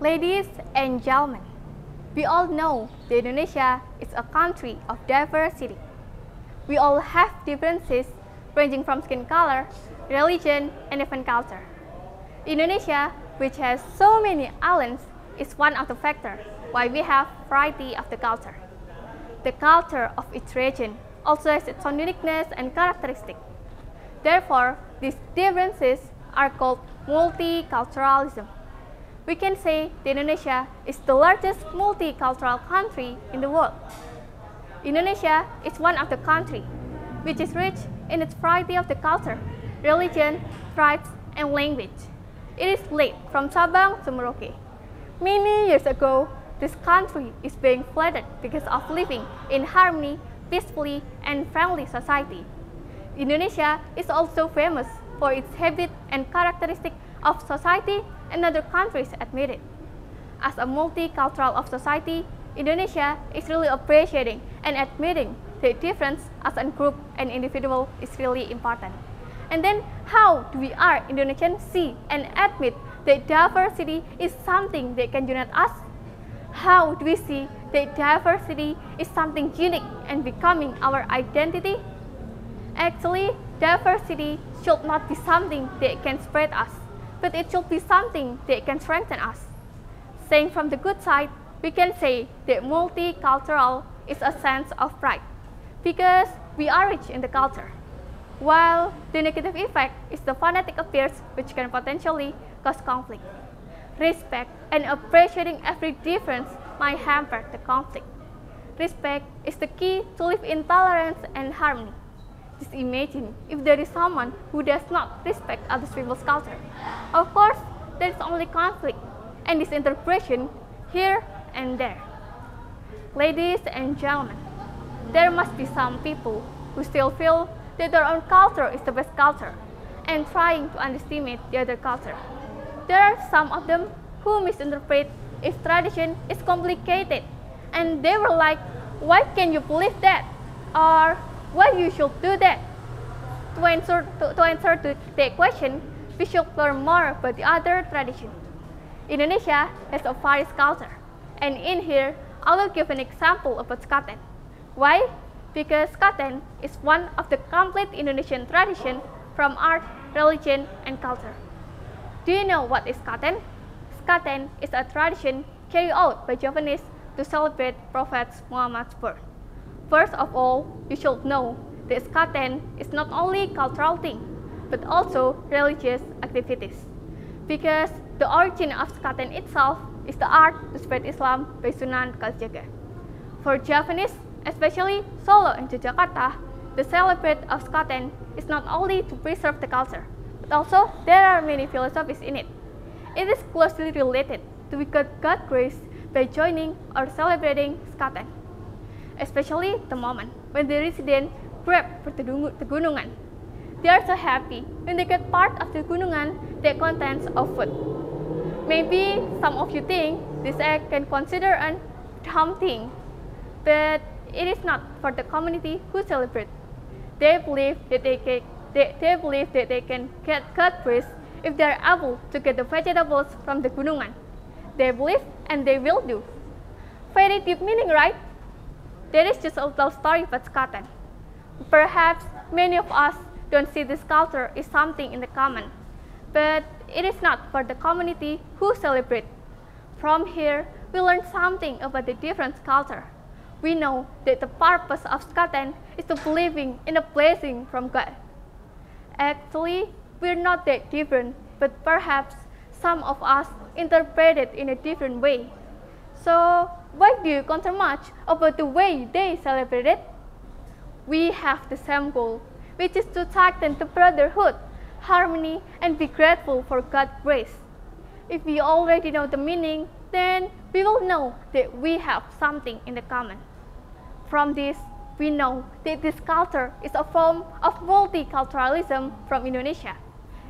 Ladies and gentlemen, we all know that Indonesia is a country of diversity. We all have differences ranging from skin color, religion, and even culture. Indonesia, which has so many islands, is one of the factors why we have variety of the culture. The culture of each region also has its own uniqueness and characteristic. Therefore, these differences are called multiculturalism. We can say that Indonesia is the largest multicultural country in the world. Indonesia is one of the countries which is rich in its variety of the culture, religion, tribes, and language. It is split from Sabang to Merauke. Many years ago, this country is being flooded because of living in harmony, peacefully, and friendly society. Indonesia is also famous for its habit and characteristic of society and other countries admit it. As a multicultural of society, Indonesia is really appreciating and admitting the difference as a group and individual is really important. And then how do we are Indonesians see and admit that diversity is something that can unite us? How do we see that diversity is something unique and becoming our identity? Actually, diversity should not be something that can spread us, but it should be something that can strengthen us. Saying from the good side, we can say that multicultural is a sense of pride, because we are rich in the culture. While the negative effect is the fanatic appears which can potentially cause conflict. Respect and appreciating every difference might hamper the conflict. Respect is the key to live in tolerance and harmony. Just imagine if there is someone who does not respect other people's culture. Of course, there is only conflict and misinterpretation here and there. Ladies and gentlemen, there must be some people who still feel that their own culture is the best culture and trying to underestimate the other culture. There are some of them who misinterpret if tradition is complicated and they were like, why can you believe that? Or why you should do that? To answer to the question, we should learn more about the other tradition. Indonesia has a various culture, and in here, I will give an example about skaten. Why? Because skaten is one of the complete Indonesian tradition from art, religion, and culture. Do you know what is skaten? Skaten is a tradition carried out by Javanese to celebrate Prophet Muhammad's birth. First of all, you should know that skaten is not only cultural thing, but also religious activities. Because the origin of skaten itself is the art to spread Islam by Sunan Kalijaga. For Javanese, especially Solo and Yogyakarta, the celebration of skaten is not only to preserve the culture, but also there are many philosophies in it. It is closely related to we got God grace by joining or celebrating skaten, especially the moment when the residents grab for the gunungan. They are so happy when they get part of the gunungan that contains of food. Maybe some of you think this act can consider a dumb thing, but it is not for the community who celebrate. They believe that they can get God grace if they are able to get the vegetables from the gunungan. They believe and they will do. Very deep meaning, right? There is just a little story about skaten. Perhaps many of us don't see this culture as something in the common, but it is not for the community who celebrate. From here, we learn something about the different culture. We know that the purpose of skaten is to believing in a blessing from God. Actually, we're not that different, but perhaps some of us interpret it in a different way. So, why do you concern much about the way they celebrate it? We have the same goal, which is to tighten the brotherhood, harmony, and be grateful for God's grace. If we already know the meaning, then we will know that we have something in the common. From this, we know that this culture is a form of multiculturalism from Indonesia.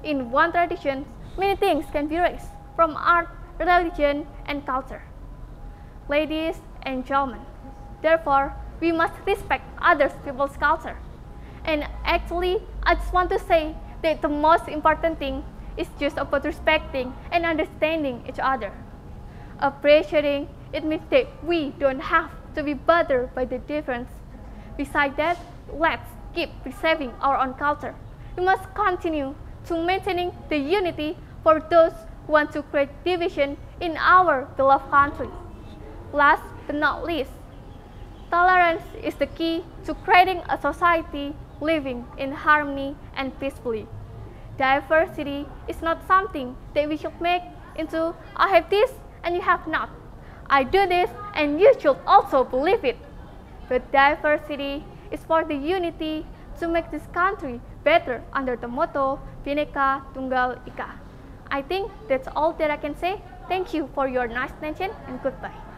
In one tradition, many things can be raised from art, religion, and culture. Ladies and gentlemen, therefore, we must respect other people's culture. And actually, I just want to say that the most important thing is just about respecting and understanding each other. Appreciating it means that we don't have to be bothered by the difference. Besides that, let's keep preserving our own culture. We must continue to maintaining the unity for those who want to create division in our beloved country. Last but not least, tolerance is the key to creating a society living in harmony and peacefully. Diversity is not something that we should make into I have this and you have not. I do this and you should also believe it. But diversity is for the unity to make this country better under the motto Bhinneka Tunggal Ika. I think that's all that I can say. Thank you for your nice attention and goodbye.